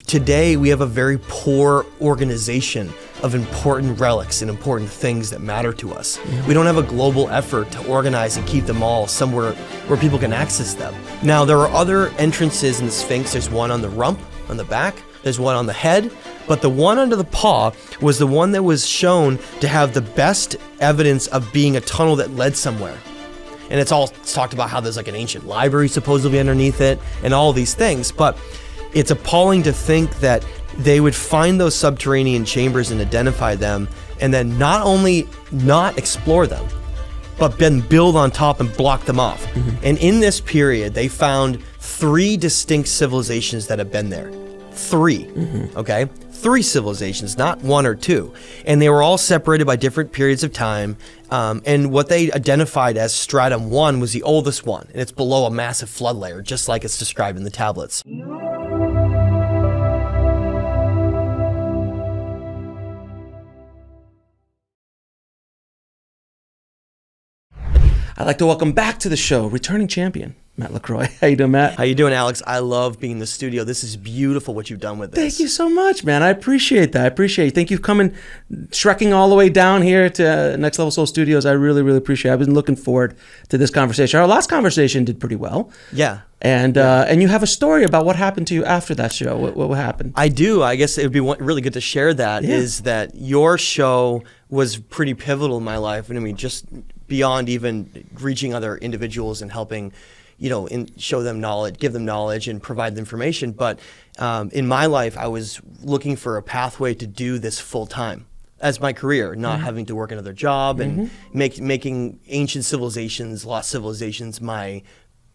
today we have a very poor organization of important relics and important things that matter to us. We don't have a global effort to organize and keep them all somewhere where people can access them. Now, there are other entrances in the Sphinx. There's one on the rump, on the back. There's one on the head. But the one under the paw was the one that was shown to have the best evidence of being a tunnel that led somewhere. And it's talked about how there's like an ancient library supposedly underneath it and all these things. But it's appalling to think that they would find those subterranean chambers and identify them, and then not only not explore them, but then build on top and block them off. And in this period, they found 3 distinct civilizations that have been there. 3, okay? 3 civilizations, not 1 or 2. And they were all separated by different periods of time. And what they identified as Stratum 1 was the oldest one, and it's below a massive flood layer, just like it's described in the tablets. I'd like to welcome back to the show, returning champion, Matt LaCroix. How you doing, Matt? How you doing, Alex? I love being in the studio. This is beautiful what you've done with this. Thank you so much, man. I appreciate that. I appreciate it. Thank you for coming, trekking all the way down here to Next Level Soul Studios. I really, really appreciate it. I've been looking forward to this conversation. Our last conversation did pretty well. Yeah. And you have a story about what happened to you after that show. What happened? I do. I guess it would be really good to share that, is that your show was pretty pivotal in my life. And I mean, just beyond even reaching other individuals and helping, show them knowledge, give them knowledge and provide them information. But in my life, I was looking for a pathway to do this full time as my career, not having to work another job and making ancient civilizations, lost civilizations, my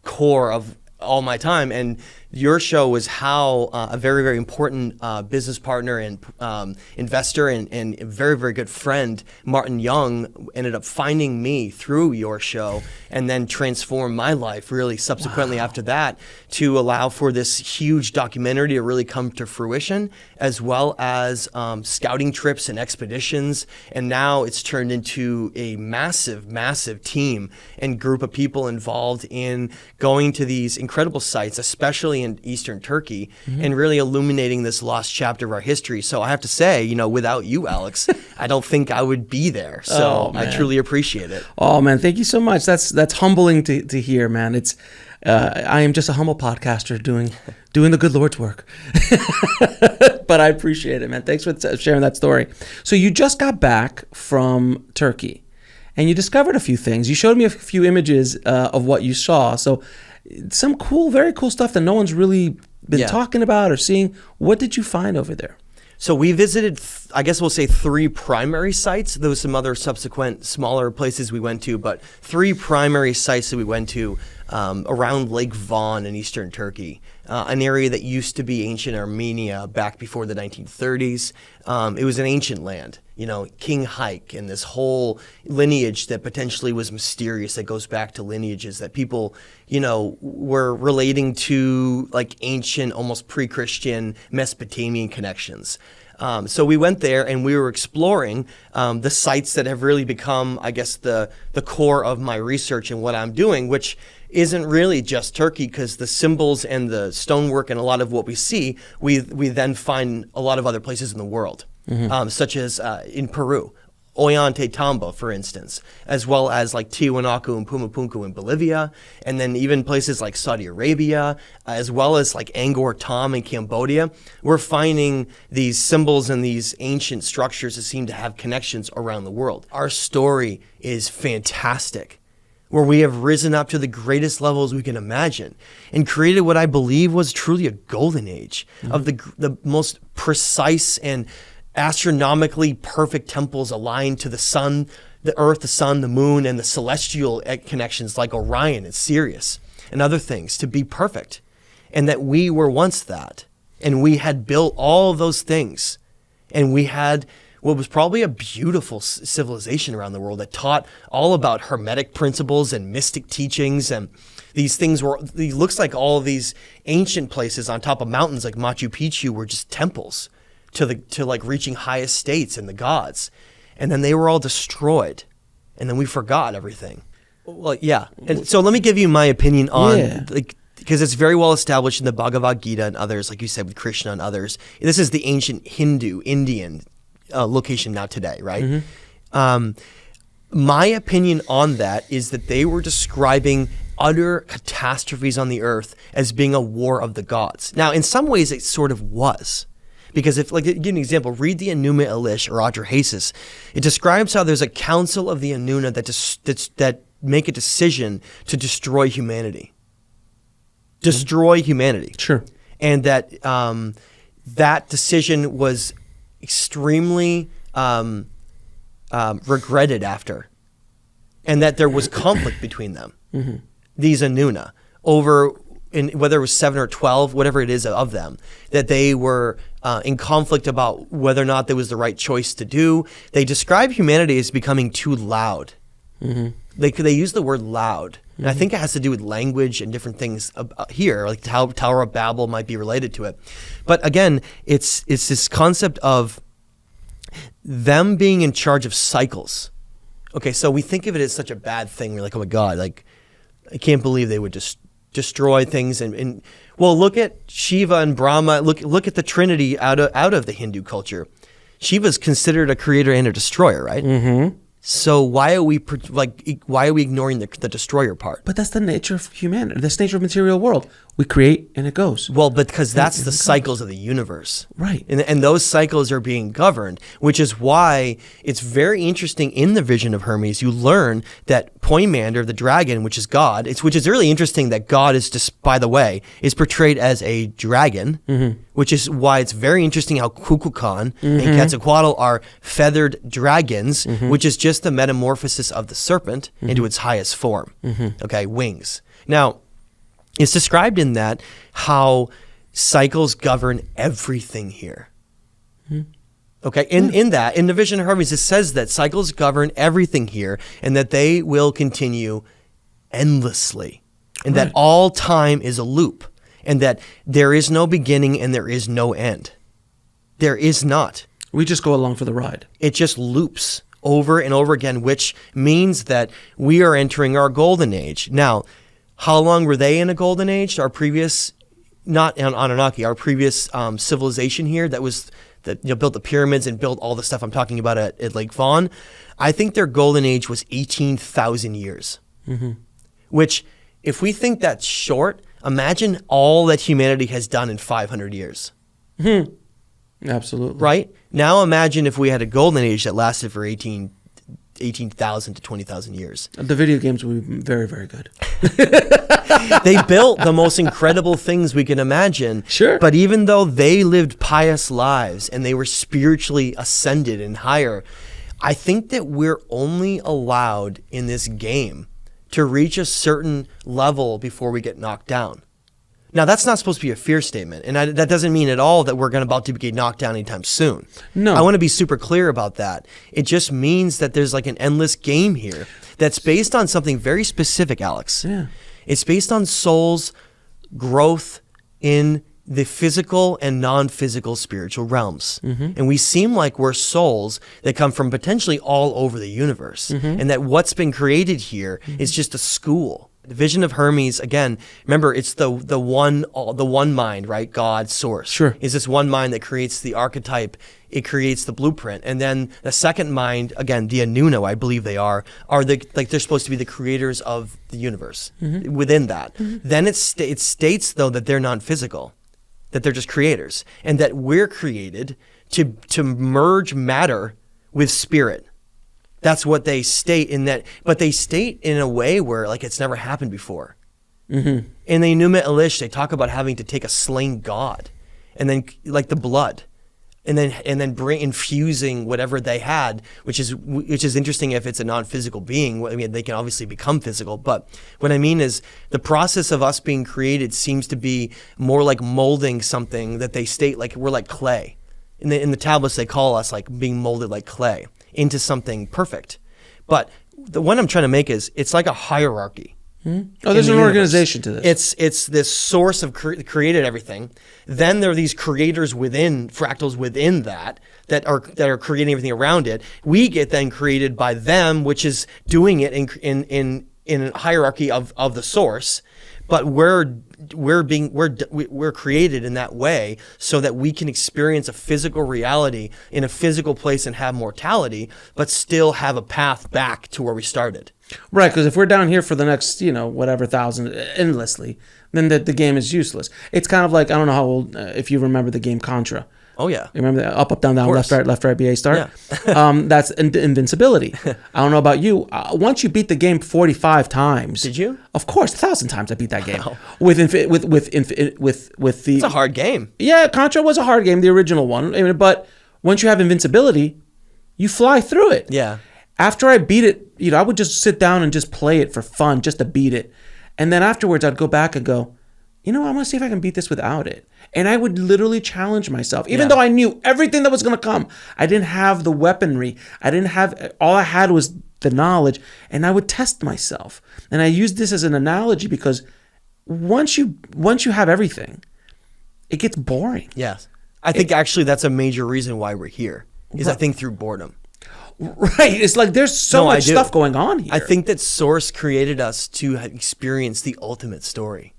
core of all my time. And your show was how a very, very important business partner and investor and a very, very good friend, Martin Young, ended up finding me through your show and then transformed my life really subsequently after that to allow for this huge documentary to really come to fruition, as well as scouting trips and expeditions. And now it's turned into a massive, massive team and group of people involved in going to these incredible sites, especially in Eastern Turkey, and really illuminating this lost chapter of our history. So I have to say, without you, Alex, I don't think I would be there. So I truly appreciate it. Oh man, thank you so much. That's humbling to hear, man. It's I am just a humble podcaster doing the good Lord's work. But I appreciate it, man. Thanks for sharing that story. So you just got back from Turkey, and you discovered a few things. You showed me a few images of what you saw. So some cool, very cool stuff that no one's really been talking about or seeing. What did you find over there? So we visited, I guess we'll say 3 primary sites. There was some other subsequent smaller places we went to, but 3 primary sites that we went to around Lake Van in Eastern Turkey, an area that used to be ancient Armenia back before the 1930s. It was an ancient land, King Haik and this whole lineage that potentially was mysterious, that goes back to lineages that people, were relating to like ancient, almost pre-Christian Mesopotamian connections. So we went there and we were exploring the sites that have really become, I guess, the core of my research and what I'm doing, which isn't really just Turkey, because the symbols and the stonework and a lot of what we see, we then find a lot of other places in the world, such as in Peru, Ollantaytambo, for instance, as well as like Tiwanaku and Pumapunku in Bolivia, and then even places like Saudi Arabia, as well as like Angkor Thom in Cambodia. We're finding these symbols and these ancient structures that seem to have connections around the world. Our story is fantastic, where we have risen up to the greatest levels we can imagine and created what I believe was truly a golden age of the most precise and astronomically perfect temples aligned to the sun, the earth, the sun, the moon, and the celestial connections like Orion and Sirius and other things to be perfect. And that we were once that. And we had built all of those things. And we had what was probably a beautiful civilization around the world that taught all about Hermetic principles and mystic teachings. And these things it looks like all of these ancient places on top of mountains like Machu Picchu were just temples to like reaching high estates and the gods. And then they were all destroyed. And then we forgot everything. Well, yeah. And so let me give you my opinion on like because it's very well established in the Bhagavad Gita and others, like you said, with Krishna and others. This is the ancient Indian location now today, right? My opinion on that is that they were describing utter catastrophes on the earth as being a war of the gods. Now, in some ways, it sort of was. Because if, like, to give an example, read the Enuma Elish or Atrahasis. It describes how there's a council of the Anuna that make a decision to destroy humanity. Destroy humanity. Sure. And that that decision was extremely regretted after. And that there was conflict between them. These Anuna, over whether it was 7 or 12, whatever it is of them, that they were in conflict about whether or not there was the right choice to do. They describe humanity as becoming too loud. They use the word loud. And I think it has to do with language and different things here, like how Tower of Babel might be related to it. But again, it's this concept of them being in charge of cycles. Okay, so we think of it as such a bad thing. We're like, oh my God, like, I can't believe they would just destroy things. And well, look at Shiva and Brahma. Look at the Trinity out of the Hindu culture. Shiva's considered a creator and a destroyer, right? So why are we ignoring the destroyer part? But that's the nature of humanity. That's the nature of material world. We create and it goes. Well, because that's the cycles of the universe. Right. And those cycles are being governed, which is why it's very interesting in the vision of Hermes. You learn that Poimander, the dragon, which is God, which is really interesting that God is, just, by the way, is portrayed as a dragon, which is why it's very interesting how Kukulkan and Quetzalcoatl are feathered dragons, which is just the metamorphosis of the serpent into its highest form. Okay, wings. Now, it's described in that how cycles govern everything here. Okay, in the vision of Hermes, it says that cycles govern everything here and that they will continue endlessly and that all time is a loop and that there is no beginning and there is no end. There is not. We just go along for the ride. It just loops over and over again, which means that we are entering our golden age. Now, how long were they in a golden age? Our previous, not Anunnaki, our previous civilization here that built the pyramids and built all the stuff I'm talking about at Lake Vaughan. I think their golden age was 18,000 years. Which, if we think that's short, imagine all that humanity has done in 500 years. Absolutely. Right? Now imagine if we had a golden age that lasted for 18,000 to 20,000 years. The video games would be very, very good. They built the most incredible things we can imagine. Sure. But even though they lived pious lives and they were spiritually ascended and higher, I think that we're only allowed in this game to reach a certain level before we get knocked down. Now, that's not supposed to be a fear statement, and that doesn't mean at all that we're about to get knocked down anytime soon. No. I want to be super clear about that. It just means that there's like an endless game here that's based on something very specific, Alex. Yeah. It's based on soul's growth in the physical and non-physical spiritual realms. And we seem like we're souls that come from potentially all over the universe, and that what's been created here is just a school. The vision of Hermes, again, remember, it's the one mind, right? God, source. Sure. Is this one mind that creates the archetype, it creates the blueprint. And then the second mind, again, the Anuna, I believe they are they're supposed to be the creators of the universe within that. Then it states, though, that they're non-physical, that they're just creators, and that we're created to merge matter with spirit. That's what they state in that, but they state in a way where like it's never happened before. In the Enuma Elish, they talk about having to take a slain god, and then like the blood, and then infusing whatever they had, which is interesting if it's a non-physical being. I mean, they can obviously become physical, but what I mean is the process of us being created seems to be more like molding something that they state like we're like clay. In the tablets, they call us like being molded like clay into something perfect. But the one I'm trying to make is it's like a hierarchy. Oh, there's an organization to this. It's this source of created everything. Then there are these creators within, fractals within that are creating everything around it. We get then created by them, which is doing it in a hierarchy of the source. but we're created in that way so that we can experience a physical reality in a physical place and have mortality, but still have a path back to where we started. Right, because if we're down here for the next, whatever thousand, endlessly, then the game is useless. It's kind of like, I don't know how old, if you remember the game Contra. Oh, yeah. You remember that? Up, down, left, right, BA, start? Yeah. That's invincibility. I don't know about you. Once you beat the game 45 times. Did you? Of course, 1,000 times I beat that game. Wow. With the... It's a hard game. Yeah, Contra was a hard game, the original one. But once you have invincibility, you fly through it. Yeah. After I beat it, I would just sit down and just play it for fun, just to beat it. And then afterwards, I'd go back and go, I want to see if I can beat this without it. And I would literally challenge myself, even though I knew everything that was going to come. I didn't have the weaponry. All I had was the knowledge, and I would test myself. And I use this as an analogy because once you have everything, it gets boring. Yes. I think actually that's a major reason why we're here, is I think through boredom. Right. It's like there's so much stuff going on here. I think that Source created us to experience the ultimate story.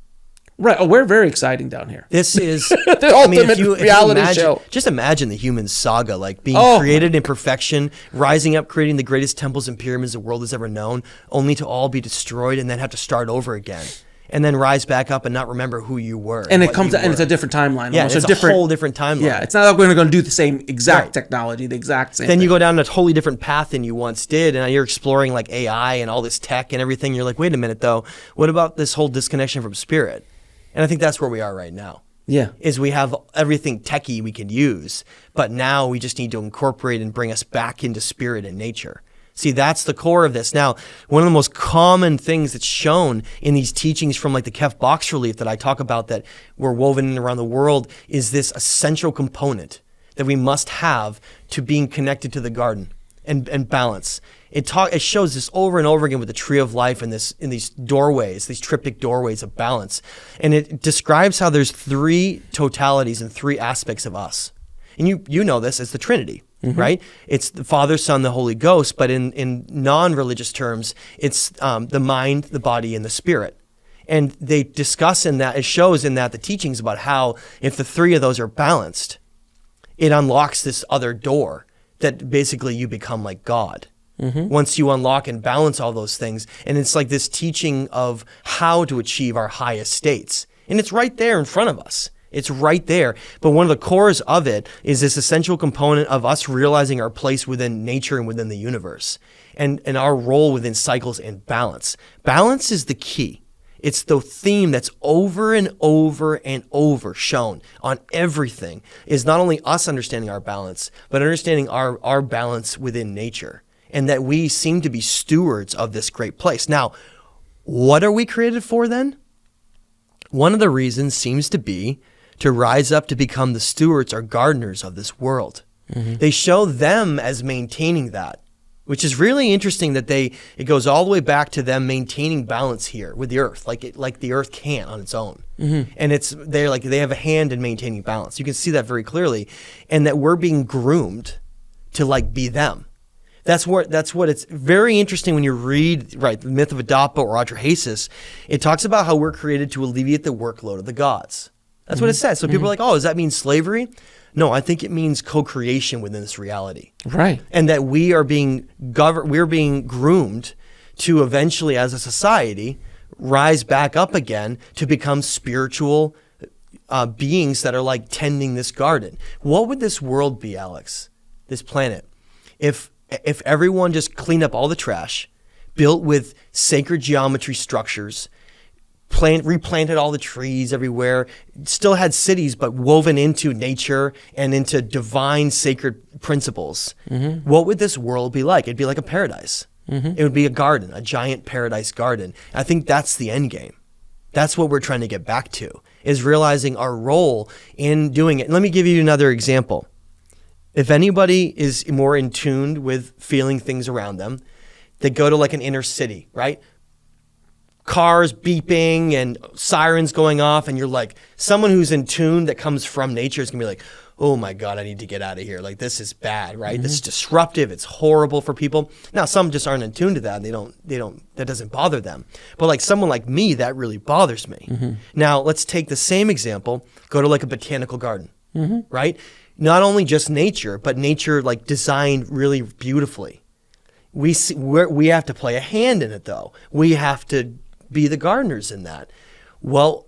Right. Oh, we're very exciting down here. This is the ultimate reality show. Just imagine the human saga, like being created in perfection, rising up, creating the greatest temples and pyramids the world has ever known, only to all be destroyed and then have to start over again. And then rise back up and not remember who you were. And it's a different timeline. Yeah, it's a whole different timeline. Yeah, it's not like we're going to do the same exact technology, the exact same Then thing. you go down a totally different path than you once did, and you're exploring like AI and all this tech and everything. You're like, wait a minute, though. What about this whole disconnection from spirit? And I think that's where we are right now. Yeah. Is we have everything techie we can use, but now we just need to incorporate and bring us back into spirit and nature. See, that's the core of this. Now, one of the most common things that's shown in these teachings from like the Kef box relief that I talk about that were woven in around the world is this essential component that we must have to being connected to the garden and balance. It shows this over and over again with the tree of life and in these doorways, these triptych doorways of balance. And it describes how there's three totalities and three aspects of us. And you know this as the Trinity. Mm-hmm. Right? It's the Father, Son, the Holy Ghost, but in non-religious terms, it's the mind, the body, and the spirit. And they discuss in that, it shows in that the teachings about how if the three of those are balanced, it unlocks this other door that basically you become like God. Mm-hmm. Once you unlock and balance all those things. And it's like this teaching of how to achieve our highest states. And it's right there in front of us. It's right there. But one of the cores of it is this essential component of us realizing our place within nature and within the universe and our role within cycles and balance. Balance is the key. It's the theme that's over and over and over shown on everything is not only us understanding our balance, but understanding our balance within nature and that we seem to be stewards of this great place. Now, what are we created for then? One of the reasons seems to be to rise up to become the stewards or gardeners of this world. Mm-hmm. They show them as maintaining that, which is really interesting that it goes all the way back to them maintaining balance here with the earth, like the earth can't on its own. Mm-hmm. And they have a hand in maintaining balance. You can see that very clearly, and that we're being groomed to be them. That's what it's very interesting when you read, the myth of Adapa or Atrahasis. It talks about how we're created to alleviate the workload of the gods. That's what it says. So people are like, oh, does that mean slavery? No, I think it means co-creation within this reality. Right. And that we are being we're being groomed to eventually, as a society, rise back up again to become spiritual beings that are tending this garden. What would this world be, Alex, this planet, if everyone just cleaned up all the trash, built with sacred geometry structures, replanted all the trees everywhere, still had cities, but woven into nature and into divine sacred principles? Mm-hmm. What would this world be like? It'd be like a paradise. Mm-hmm. It would be a garden, a giant paradise garden. I think that's the end game. That's what we're trying to get back to, is realizing our role in doing it. And let me give you another example. If anybody is more in tune with feeling things around them, they go to an inner city, right? cars beeping and sirens going off, and you're like, someone who's in tune that comes from nature is gonna be like, oh my God, I need to get out of here. Like, this is bad, right? This is disruptive. It's horrible for people. Now, some just aren't in tune to that. And that doesn't bother them. But like someone like me, that really bothers me. Now, let's take the same example, go to like a botanical garden, right? Not only just nature, but nature like designed really beautifully. We have to play a hand in it though. We have to be the gardeners in that. Well,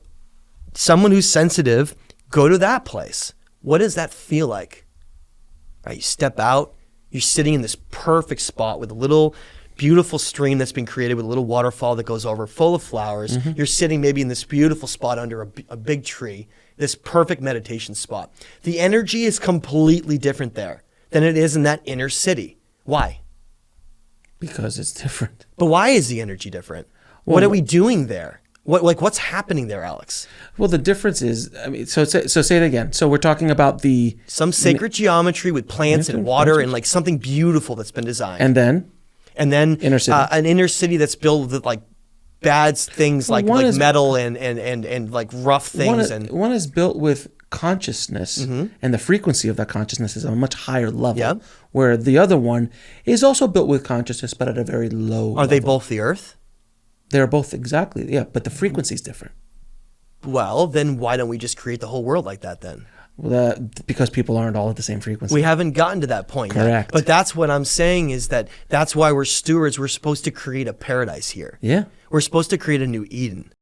someone who's sensitive, go to that place. What does that feel like? Right, you step out, you're sitting in this perfect spot with a little beautiful stream that's been created with a little waterfall that goes over full of flowers. You're sitting maybe in this beautiful spot under a big tree, this perfect meditation spot. The energy is completely different there than it is in that inner city. Why? Because it's different. But why is the energy different? What are we doing there? What's happening there, Alex? Well, the difference is, I mean, so say it again. So we're talking about some sacred geometry with plants and water and like something beautiful that's been designed. And then inner city. An inner city that's built with like bad things like metal and like rough things. One is built with consciousness, and the frequency of that consciousness is a much higher level. Where the other one is also built with consciousness, but at a very low level. Are they both the earth? They're both exactly, yeah, but the frequency is different. Well, then why don't we just create the whole world like that then? Well, because people aren't all at the same frequency. We haven't gotten to that point Correct. yet. But that's what I'm saying is that's why we're stewards. We're supposed to create a paradise here. Yeah. We're supposed to create a new Eden.